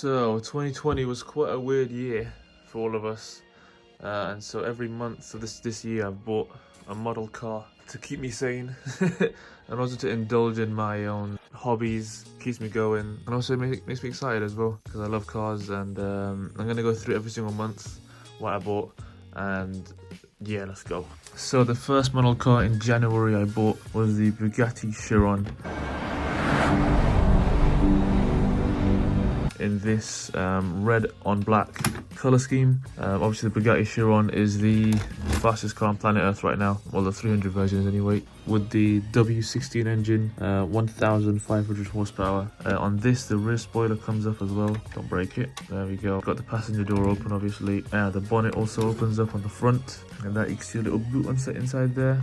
So 2020 was quite a weird year for all of us, and so every month of this year I've bought a model car to keep me sane and also to indulge in my own hobbies, keeps me going, and also makes me excited as well because I love cars. And I'm gonna go through every single month what I bought, and yeah, let's go. So the first model car in January I bought was the Bugatti Chiron in this red on black color scheme. Obviously the Bugatti Chiron is the fastest car on planet Earth right now, well the 300 versions anyway, with the W16 engine, 1500 horsepower. On this the rear spoiler comes up as well, don't break it, there we go. Got the passenger door open obviously, the bonnet also opens up on the front, and that you can see a little boot on set inside there.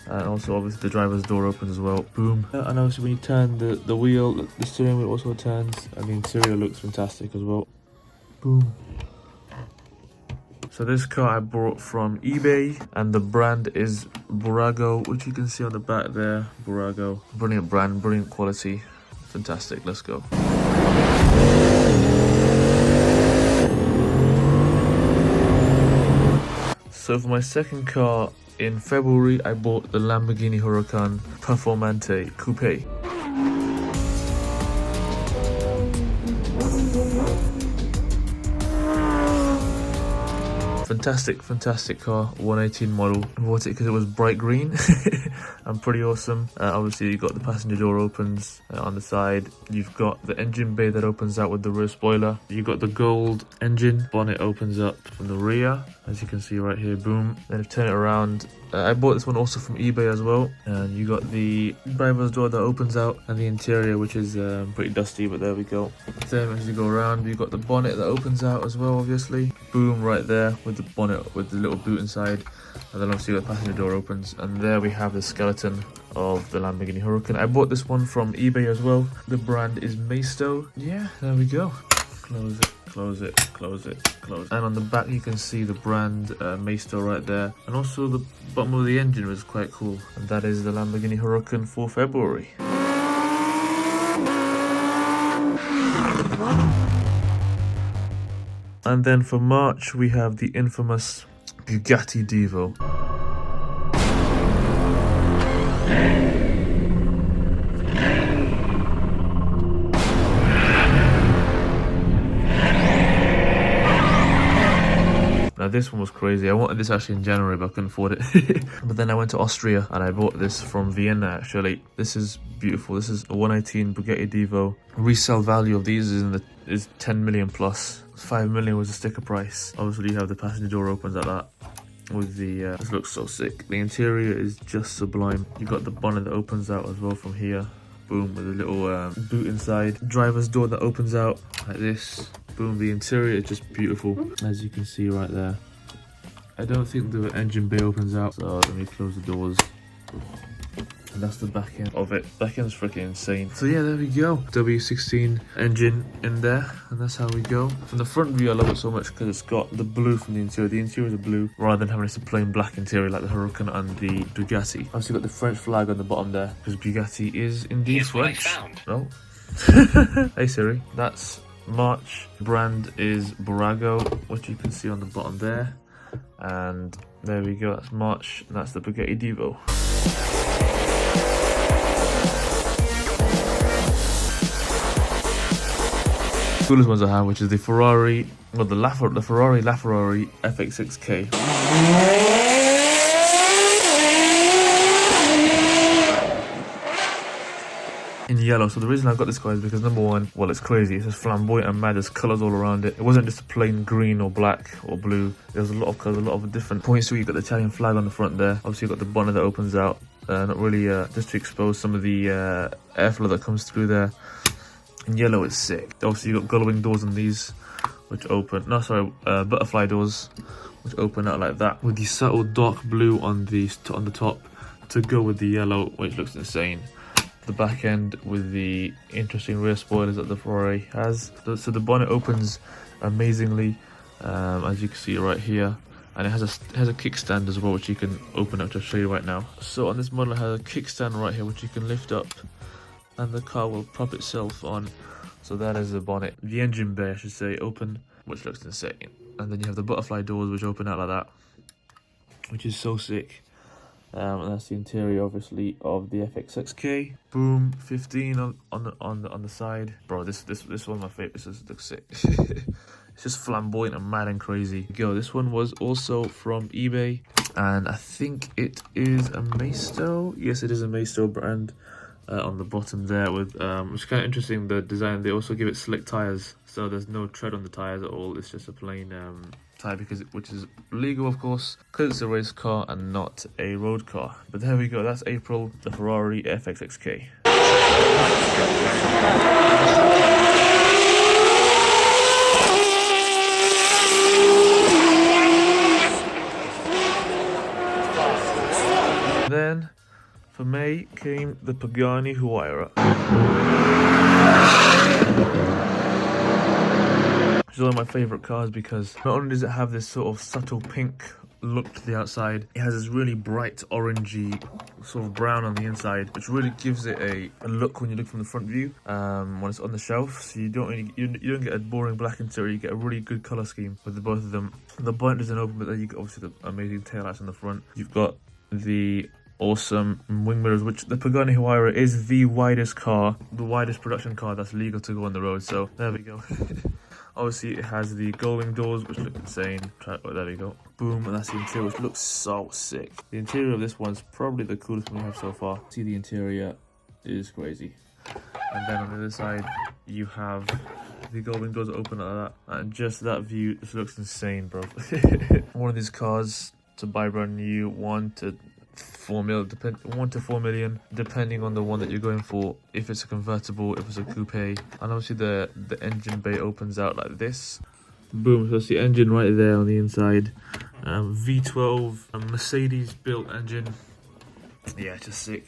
And also obviously the driver's door opens as well, boom. And obviously when you turn the wheel, the steering wheel also turns, and the interior looks fantastic as well, boom. So this car I bought from eBay, and the brand is Burago, which you can see on the back there, Burago. Brilliant brand, brilliant quality, fantastic, let's go. So for my second car, in February, I bought the Lamborghini Huracan Performante Coupe. Fantastic car, 118 model. I bought it because it was bright green and pretty awesome. Obviously you got the passenger door opens on the side. You've got the engine bay that opens out with the rear spoiler. You got the gold engine, bonnet opens up from the rear, as you can see right here, boom. Then if you turn it around, I bought this one also from eBay as well. And you got the driver's door that opens out, and the interior, which is pretty dusty, but there we go. Then as you go around, you got the bonnet that opens out as well, obviously. Boom, right there with the bonnet with the little boot inside. And then obviously the passenger door opens, and there we have the skeleton of the Lamborghini Huracan. I bought this one from eBay as well. The brand is Maisto. Yeah, there we go. Close it, close it, close it, close it. And on the back you can see the brand Maisto right there. And also the bottom of the engine was quite cool. And that is the Lamborghini Huracan for February. And then for March we have the infamous Bugatti Divo. Now this one was crazy. I wanted this actually in January, but I couldn't afford it. But then I went to Austria and I bought this from Vienna actually. This is beautiful. This is a 118 Bugatti Divo. Resale value of these is 10 million plus. 5 million was the sticker price. Obviously you have the passenger door opens like that with the this looks so sick. The interior is just sublime. You got the bonnet that opens out as well from here, boom, with a little boot inside. Driver's door that opens out like this, boom. The interior is just beautiful, as you can see right there. I don't think the engine bay opens out, so let me close the doors. And that's the back end of it. Back end's freaking insane. So yeah, there we go. W16 engine in there, and that's how we go. From the front view, I love it so much because it's got the blue from the interior. The interior is a blue rather than having just a plain black interior like the Huracan and the Bugatti. Obviously got the French flag on the bottom there because Bugatti is indeed French. No. Hey Siri. That's March. Brand is Burago, which you can see on the bottom there. And there we go. That's March. And that's the Bugatti Divo. Coolest ones I have, which is the Ferrari, well the LaFerrari FXXK. In yellow. So the reason I got this car is because number one, well it's crazy, it's just flamboyant and mad, there's colours all around it. It wasn't just a plain green or black or blue, there's a lot of colours, a lot of different points to it. You got the Italian flag on the front there, obviously you got the bonnet that opens out, not really just to expose some of the airflow that comes through there. In yellow it's sick. Obviously you got gullwing doors on these, which open, butterfly doors, which open out like that, with the subtle dark blue on the top to go with the yellow, which looks insane. The back end with the interesting rear spoilers that the Ferrari has. So the bonnet opens amazingly, as you can see right here, and it has a kickstand as well, which you can open up to show you right now. So on this model it has a kickstand right here, which you can lift up, and the car will prop itself on So that is the bonnet, the engine bay I should say, open, which looks insane. And then you have the butterfly doors which open out like that, which is so sick. And that's the interior obviously of the FXXK. Boom, 15 on the side. Bro, this one of my favorites. This looks sick. It's just flamboyant and mad and crazy. Yo, this one was also from eBay, and I think it is a Maisto. Yes, it is a Maisto brand. On the bottom there, with which is kind of interesting, the design. They also give it slick tires, so there's no tread on the tires at all. It's just a plain tire, which is legal of course, because it's a race car and not a road car. But there we go, that's April, the Ferrari FXXK. Then for May came the Pagani Huayra. It's one of my favourite cars because not only does it have this sort of subtle pink look to the outside, it has this really bright orangey sort of brown on the inside, which really gives it a look when you look from the front view when it's on the shelf. So you don't get a boring black interior, you get a really good colour scheme with the both of them. The bonnet doesn't open, but then you get obviously the amazing taillights on the front. You've got the awesome wing mirrors, which the Pagani Huayra is the widest production car that's legal to go on the road. So there we go. Obviously it has the gull-wing doors which look insane. Oh, there we go. Boom, and that's the interior, which looks so sick. The interior of this one's probably the coolest one we have so far. See, the interior is crazy. And then on the other side you have the gull-wing doors open like that, and just that view just looks insane, bro. One of these cars to buy brand new, 1 to 4 million, depending on the one that you're going for. If it's a convertible, if it's a coupe. And obviously the engine bay opens out like this. Boom, so that's the engine right there on the inside. V12, a Mercedes built engine. Yeah, just sick.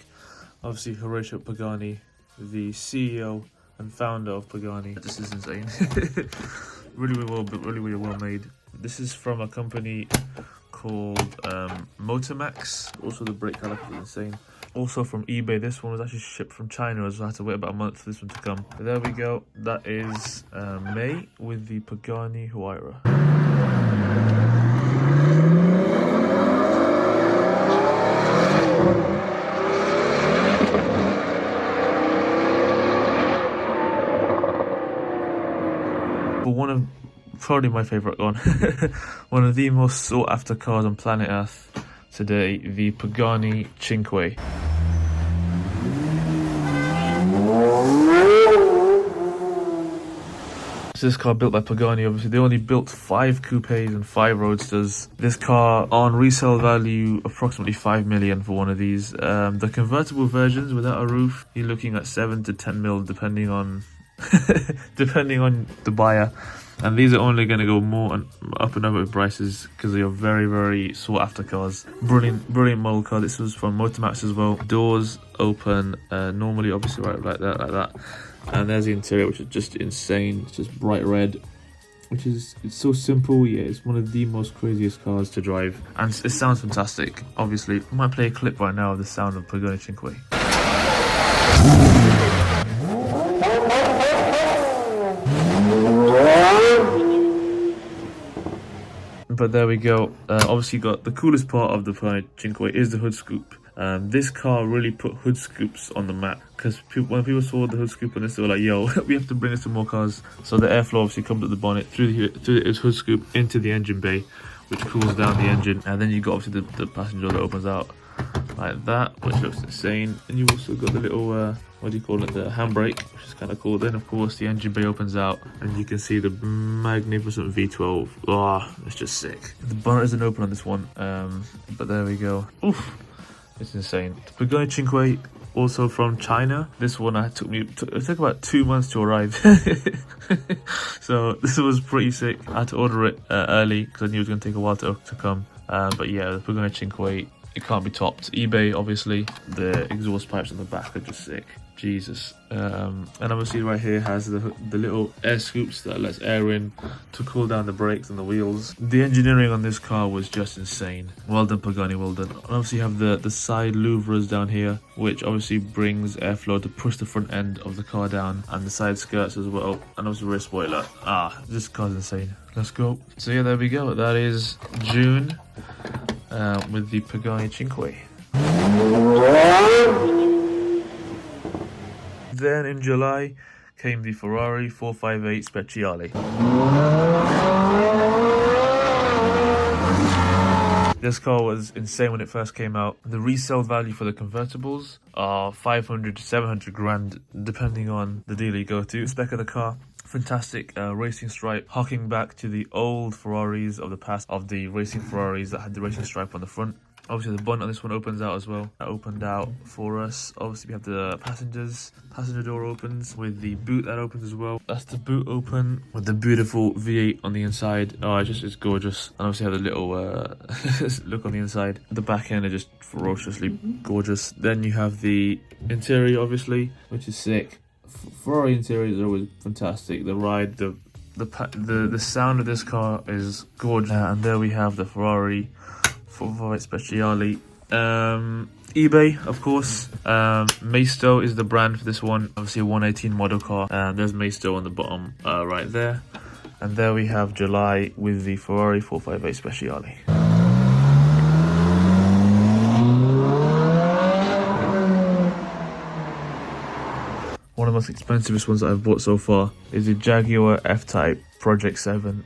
Obviously Horacio Pagani, the CEO and founder of Pagani. This is insane. really well made. This is from a company called Motormax. Also the brake caliper is insane. Also from eBay. This one was actually shipped from China, as I had to wait about a month for this one to come. But there we go, that is May with the Pagani Huayra. But one of probably my favourite one. One of the most sought after cars on planet Earth today, the Pagani Cinque. So this car built by Pagani, obviously they only built 5 coupes and 5 roadsters. This car on resale value approximately 5 million for one of these. The convertible versions without a roof, you're looking at 7 to 10 mil depending on depending on the buyer. And these are only going to go more and up with prices because they are very sought after cars. Brilliant model car. This was from Motormax as well. Doors open normally, obviously right like that. And there's the interior, which is just insane. It's just bright red, it's so simple. Yeah, it's one of the most craziest cars to drive, and it sounds fantastic. Obviously, I might play a clip right now of the sound of Pagani Cinque. But there we go. Obviously, got the coolest part of the Pagani Cinque is the hood scoop. This car really put hood scoops on the map, because when people saw the hood scoop on this, they were like, yo, we have to bring this to more cars. So the airflow obviously comes at the bonnet through its hood scoop into the engine bay, which cools down the engine. And then you got obviously the passenger door that opens out like that, which looks insane. And you also got the little what do you call it, the handbrake, which is kind of cool. Then of course the engine bay opens out and you can see the magnificent V12. Oh, it's just sick. The bonnet isn't open on this one, but there we go. Oof, it's insane. The Pagani Cinque, also from China. This one it took about 2 months to arrive. So this was pretty sick. I had to order it early because I knew it was going to take a while to come. But yeah, the Pagani Cinque, it can't be topped. eBay, obviously, the exhaust pipes on the back are just sick. Jesus. And obviously right here has the little air scoops that lets air in to cool down the brakes and the wheels. The engineering on this car was just insane. Well done, Pagani, well done. And obviously you have the side louvres down here, which obviously brings airflow to push the front end of the car down, and the side skirts as well, and also rear spoiler. This car's insane. Let's go. So yeah, there we go. That is June with the Pagani Cinque. Then in July came the Ferrari 458 Speciale. This car was insane when it first came out. The resale value for the convertibles are 500 to 700 grand, depending on the dealer you go to. Spec of the car, fantastic racing stripe, harking back to the old Ferraris of the past, of the racing Ferraris that had the racing stripe on the front. Obviously the bonnet on this one opens out as well. That opened out for us. Obviously we have the passenger door opens with the boot that opens as well. That's the boot open with the beautiful V8 on the inside. It's gorgeous. And obviously have the little look on the inside. The back end are just ferociously gorgeous. Then you have the interior, obviously, which is sick. Ferrari interiors are always fantastic. The ride, the sound of this car is gorgeous. And there we have the Ferrari 458 Speciale. eBay, of course. Maisto is the brand for this one. Obviously a 118 model car. There's Maisto on the bottom right there. And there we have July with the Ferrari 458 Speciale. One of the most expensivest ones that I've bought so far is the Jaguar F-Type Project 7.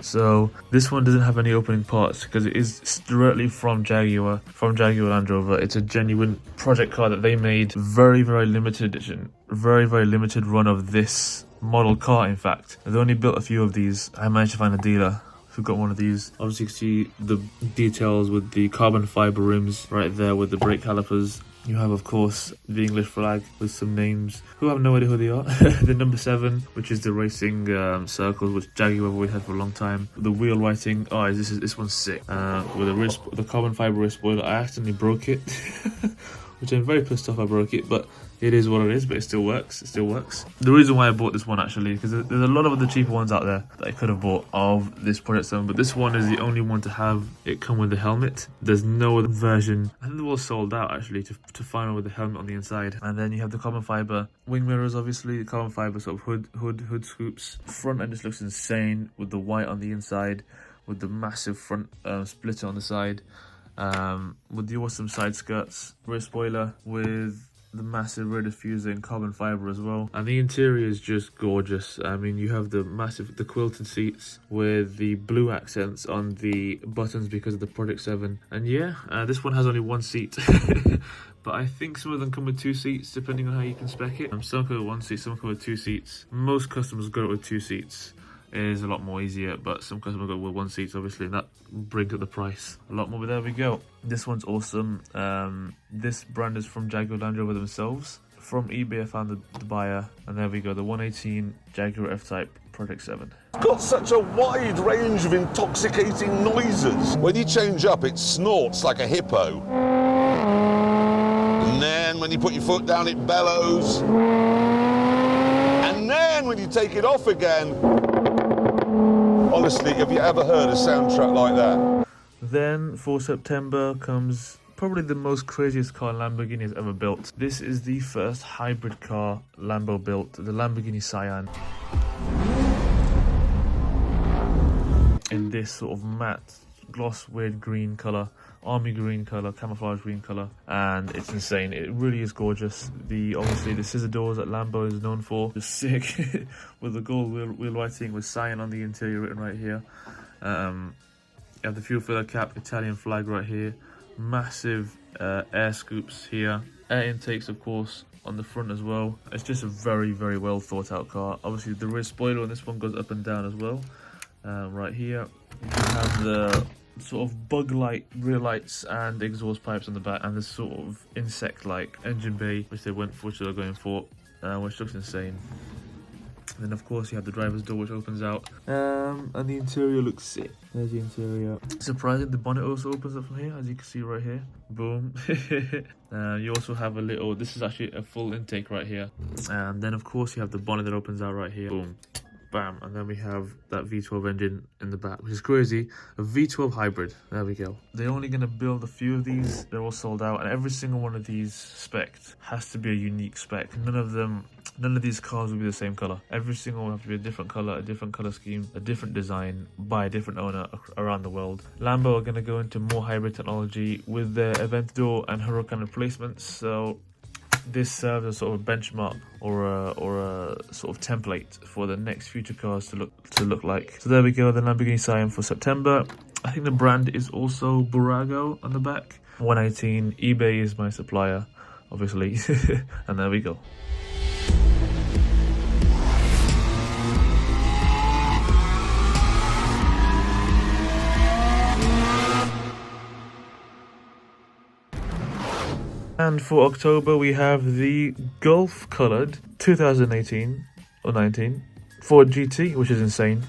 So this one doesn't have any opening parts because it is directly from Jaguar Land Rover. It's a genuine project car that they made. Very, very limited edition. Very, very limited run of this model car, in fact. They only built a few of these. I managed to find a dealer who got one of these. Obviously you can see the details with the carbon fiber rims right there with the brake calipers. You have, of course, the English flag with some names who I have no idea who they are. The number 7, which is the racing circles, which Jaguar have always had for a long time. The wheel writing, this one's sick. With the carbon fiber rear spoiler, I accidentally broke it, which I'm very pissed off I broke it, but it is what it is, but it still works. It still works. The reason why I bought this one, actually, because there's a lot of other cheaper ones out there that I could have bought of this Project 7, but this one is the only one to have it come with the helmet. There's no other version. I think they're all sold out, actually, to find one with the helmet on the inside. And then you have the carbon fiber wing mirrors, obviously, the carbon fiber sort of hood scoops. Front end just looks insane with the white on the inside, with the massive front splitter on the side, with the awesome side skirts, rear spoiler with the massive rear diffuser in carbon fiber as well, and the interior is just gorgeous. I mean, you have the quilted seats with the blue accents on the buttons because of the Project 7, and yeah, this one has only one seat. But I think some of them come with 2 seats depending on how you can spec it. Some come with 1 seat, some come with 2 seats. Most customers go with 2 seats. It is a lot more easier, but some customers go with 1 seat, obviously, and that brings up the price a lot more. But there we go. This one's awesome. This brand is from Jaguar Land Rover themselves. From eBay, I found the buyer, and there we go. The 118 Jaguar F-Type Project 7. It's got such a wide range of intoxicating noises. When you change up, it snorts like a hippo. And then when you put your foot down, it bellows. And then when you take it off again... Honestly, have you ever heard a soundtrack like that? Then for September comes probably the most craziest car Lamborghini has ever built. This is the first hybrid car Lambo built, the Lamborghini Sian. In this sort of matte, gloss, weird green colour, army green colour, camouflage green colour, and it's insane. It really is gorgeous. Obviously the scissor doors that Lambo is known for, just sick. With the gold wheel writing with Sian on the interior written right here. You have the fuel filler cap, Italian flag right here, massive air scoops here, air intakes of course on the front as well. It's just a very, very well thought out car. Obviously the rear spoiler on this one goes up and down as well. Right here you have the sort of bug-like rear lights and exhaust pipes on the back, and this sort of insect-like engine bay which they're going for, which looks insane. Then of course you have the driver's door which opens out, and the interior looks sick. There's the interior. Surprising, the bonnet also opens up from here, as you can see right here. Boom. You also have a little, this is actually a full intake right here. And then of course you have the bonnet that opens out right here. Boom. Bam. And then we have that V12 engine in the back, which is crazy. A V12 hybrid. There we go. They're only going to build a few of these. They're all sold out, and every single one of these specs has to be a unique spec. None of these cars will be the same color. Every single one will have to be a different color scheme, a different design by a different owner around the world. Lambo are going to go into more hybrid technology with their Aventador and Huracan replacements. So this serves as sort of a benchmark or a sort of template for the next future cars to look like. So there we go, the Lamborghini Sian for September. I think the brand is also Burago on the back. 118, eBay is my supplier, obviously. And there we go. And for October, we have the Golf coloured 2018 or 19 Ford GT, which is insane.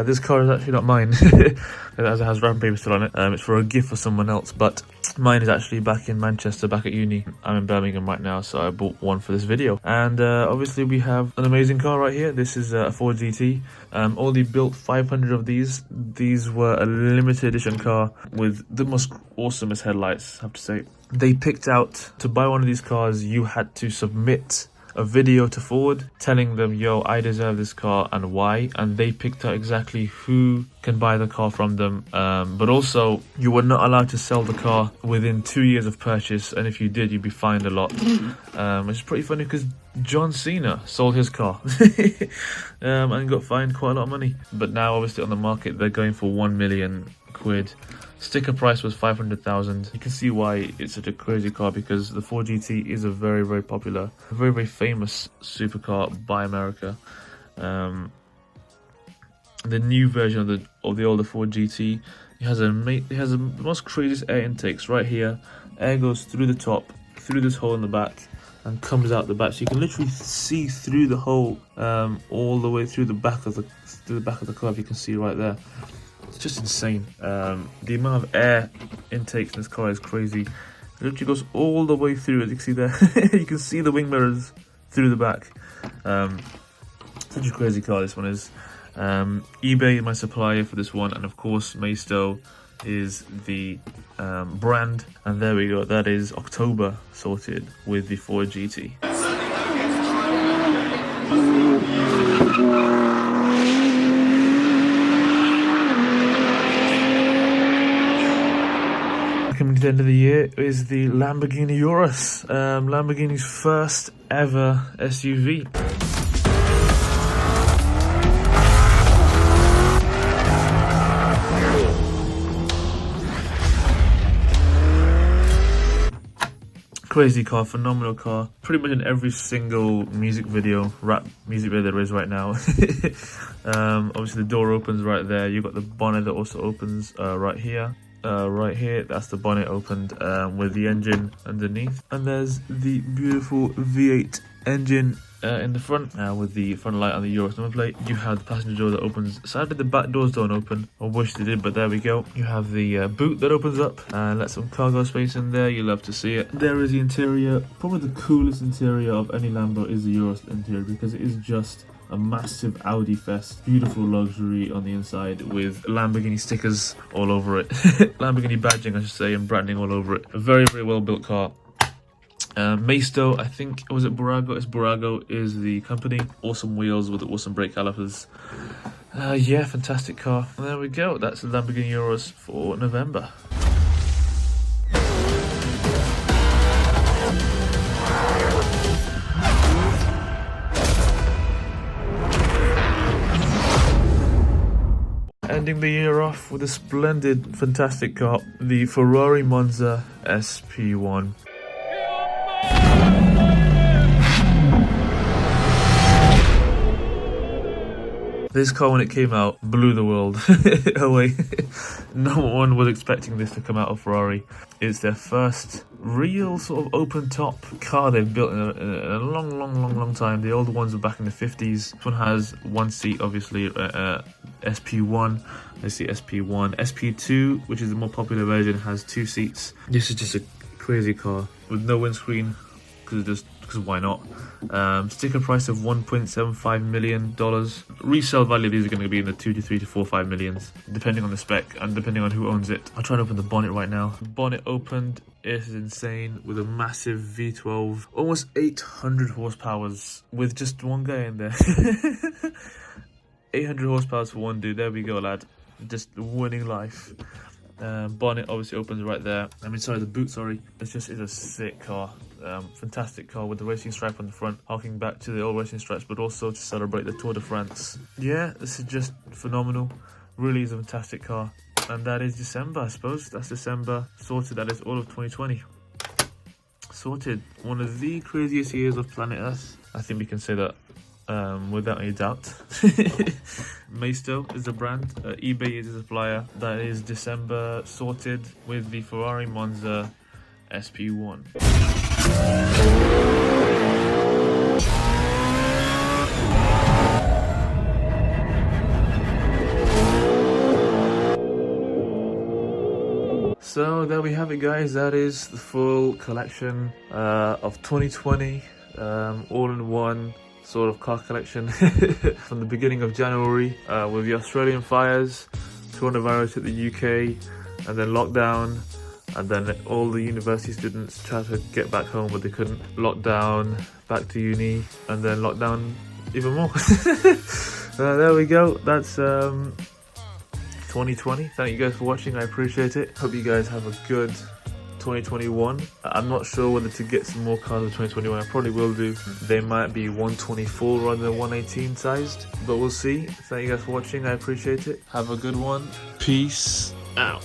This car is actually not mine, as it has wrapping paper still on it. It's for a gift for someone else, but mine is actually back in Manchester, back at uni. I'm in Birmingham right now, so I bought one for this video. And obviously we have an amazing car right here. This is a Ford GT. Only built 500 of these. These were a limited edition car with the most awesomest headlights, I have to say. They picked out, to buy one of these cars, you had to submit a video to Ford telling them, yo, I deserve this car and why, and they picked out exactly who can buy the car from them. But also you were not allowed to sell the car within 2 years of purchase, and if you did, you'd be fined a lot. Which is pretty funny because John Cena sold his car and got fined quite a lot of money. But now obviously on the market they're going for 1 million quid. Sticker price was 500,000. You can see why it's such a crazy car, because the Ford GT is a very, very popular, very, very famous supercar by America. The new version of the older Ford GT, it has the most craziest air intakes right here. Air goes through the top, through this hole in the back, and comes out the back, so you can literally see through the hole all the way through the back of the car. If you can see right there. It's just insane. The amount of air intakes in this car is crazy. It literally goes all the way through, as you can see there. You can see the wing mirrors through the back. Such a crazy car this one is. eBay is my supplier for this one, and of course Maisto is the brand. And there we go, that is October sorted with the Ford GT. Coming to the end of the year is the Lamborghini Urus, Lamborghini's first ever SUV. Crazy car, phenomenal car. Pretty much in every single music video, rap music video there is right now. Obviously the door opens right there. You've got the bonnet that also opens right here. Right here, that's the bonnet opened with the engine underneath, and there's the beautiful V8 engine in the front with the front light on the Urus number plate. You have the passenger door that opens. Sadly the back doors don't open. I wish they did, but there we go. You have the boot that opens up and let some cargo space in there. You love to see it. There is the interior. Probably the coolest interior of any Lambo is the Urus interior, because it is just a massive Audi fest. Beautiful luxury on the inside with Lamborghini stickers all over it. Lamborghini badging, I should say, and branding all over it. A very, very well built car. Maisto, I think, was it Burago? It's Burago is the company. Awesome wheels with awesome brake calipers. Yeah, fantastic car. And there we go. That's the Lamborghini Urus for November. Ending the year off with a splendid, fantastic car, the Ferrari Monza SP1. This car, when it came out, blew the world away. No one was expecting this to come out of Ferrari. It's their first real sort of open top car they've built in a long time. The older ones were back in the 50s. This one has one seat, obviously, SP1. Let's see, SP1. SP2, which is the more popular version, has 2 seats. This is just a crazy car with no windscreen, because why not? Sticker price of $1.75 million. Resale value, these are going to be in the 2 to 3 to 4, 5 millions, depending on the spec and depending on who owns it. I'll try to open the bonnet right now. Bonnet opened. It is insane, with a massive V12, almost 800 horsepower with just one guy in there. 800 horsepower for one dude. There we go, lad. Just winning life. Bonnet obviously opens right there. I mean, sorry, the boot, sorry. It's a sick car. Fantastic car with the racing stripe on the front, harking back to the old racing stripes, but also to celebrate the Tour de France. Yeah, this is just phenomenal. Really is a fantastic car. And that is December, I suppose. That's December sorted. That is all of 2020 sorted. One of the craziest years of planet Earth. I think we can say that without any doubt. Maisto is the brand. eBay is the supplier. That is December sorted with the Ferrari Monza SP1. So there we have it, guys. That is the full collection of 2020, all in one sort of car collection. From the beginning of January with the Australian fires, coronavirus hit the UK, and then lockdown, and then all the university students tried to get back home but they couldn't. Lockdown, back to uni, and then lockdown even more. There we go. That's 2020. Thank you guys for watching. I appreciate it. Hope you guys have a good 2021. I'm not sure whether to get some more cars in 2021. I probably will do. They might be 124 rather than 118 sized, but we'll see. Thank you guys for watching. I appreciate it. Have a good one. Peace out.